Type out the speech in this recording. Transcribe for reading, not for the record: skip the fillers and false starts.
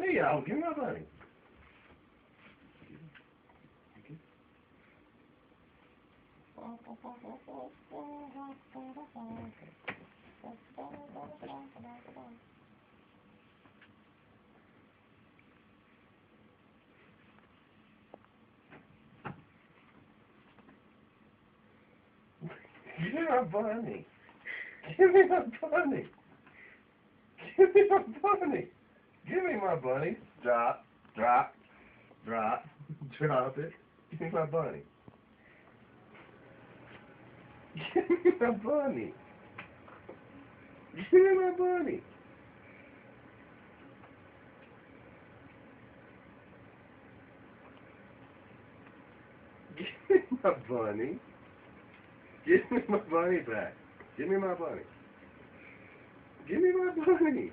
Hey, y'all, give me my bunny. Give me my bunny. Give me my bunny. Give me my bunny. Give me my bunny. Drop, drop, drop, drop it. Give me my bunny. Give me my bunny. Give me my bunny. Give me my bunny. Give me my bunny back. Give me my bunny. Give me my bunny.